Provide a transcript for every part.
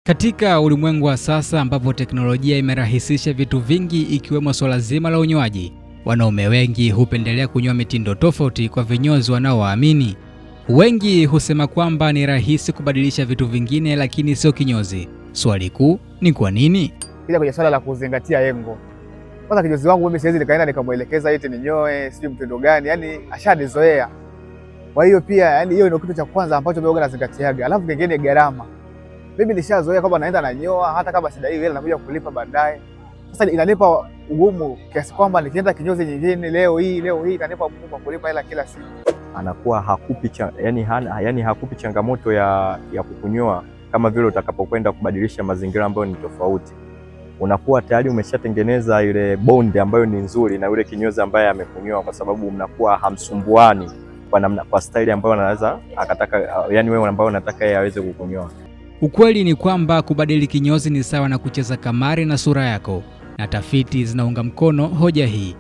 Katika ulimwengu wa sasa ambapo teknolojia imerahisisha vitu vingi ikiwemo swala zima la unywaji, wanaume wengi hupendelea kunywa mitindo tofauti kwa vinyozi wanaowaamini. Wengi husema kwamba ni rahisi kubadilisha vitu vingine lakini sio kinyozi. Swali kuu ni kwa nini? Kile kwenye swala la kuzingatia lengo. Kwanza kinyozi wangu mimi siwezi nikaenda nikamwelekeza eti ninyoe, sio mtindo gani, yani ashanizoea. Kwa hiyo pia yani hiyo ndio kitu cha kwanza ambacho mimi nazingatiaga. Alafu kingine gharama. Mimi nishazoea kwamba naenda nanyoa hata kama sidai hela nakuja kulipa baadaye. Sasa inanipa ugumu kiasi kwamba nikienda kinyozi nyingine leo hii itanipa ugumu wa kulipa hela kila siku. Anakuwa hakupi changamoto ya kukunyoa kama vile utakapokwenda kubadilisha mazingira ambayo ni tofauti. Unakuwa tayari umeshatengeneza ile bonde ambayo ni nzuri na yule kinyozi ambaye amekunyoa, kwa sababu mnakuwa hamsumbuani kwa staili ambayo anaweza akataka, yani wewe ambao unataka yeye aweze kukunyoa. Ukweli ni kwamba kubadili kinyozi ni sawa na kucheza kamari na sura yako, na tafiti zinaunga mkono hoja hii.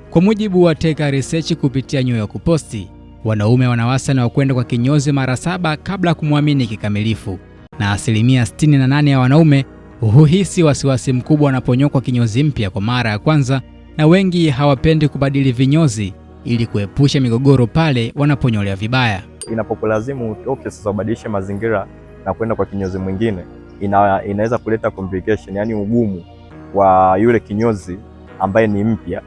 Kwa mujibu wa Teka Research kupitia New York Post, wanaume wana wastani wa kwenda kwa kinyozi mara 7 kabla ya kumwamini kikamilifu, na asilimia 68 ya wanaume huhisi wasiwasi mkubwa wanaponyokwa kinyozi mpya kwa mara ya kwanza, na wengi hawapendi kubadili vinyozi ili kuepusha migogoro pale wanaponyolea vibaya. Inapokulazimu utoke sasa ubadilishe mazingira na kwenda kwa kinyozi mwingine, inaweza kuleta complication, yani ugumu wa yule kinyozi ambaye ni mpya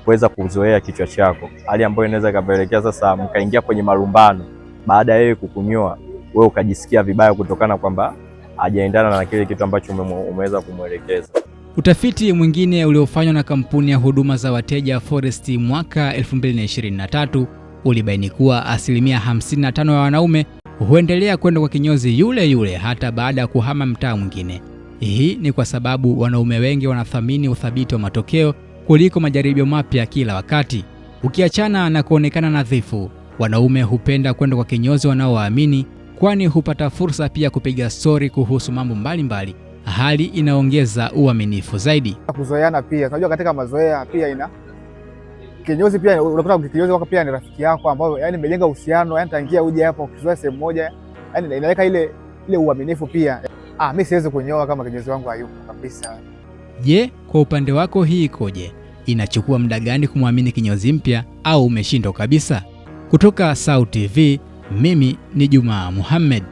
kuweza kuzoea kichwa chako, hali ambayo inaweza ikapelekea sasa mkaingia kwenye malumbano baada ya yeye kukunyoa, wewe ukajisikia vibaya kutokana kwamba hajaendana na kile kitu ambacho umeweza kumwelekeza. Utafiti mwingine uliofanywa na kampuni ya huduma za wateja Forest mwaka 2023 ulibaini kuwa asilimia 55 ya wanaume huendelea kwenda kwa kinyozi yule yule hata baada ya kuhama mtaa mwingine. Hii ni kwa sababu wanaume wengi wanathamini uthabiti wa matokeo kuliko majaribio mapya kila wakati. Ukiachana na kuonekana nadhifu, wanaume hupenda kwenda kwa kinyozi wanaowaamini, kwani hupata fursa pia kupiga stori kuhusu mambo mbalimbali, hali inaongeza uaminifu zaidi. Kuzoeana pia, unajua katika mazoea pia kinyozi pia unakuta kinyozi wako pia ni rafiki yako ambao yani mmejenga uhusiano, yani tangia uje hapa ukizoea sehemu moja, yani inaweka ile uaminifu pia. Mimi siwezi kunyoa kama kinyozi wangu hayupo kabisa. Je, kwa upande wako hii ikoje? Inachukua muda gani kumwamini kinyozi mpya au umeshindwa kabisa? Kutoka SAUT TV, mimi ni Juma Muhammad.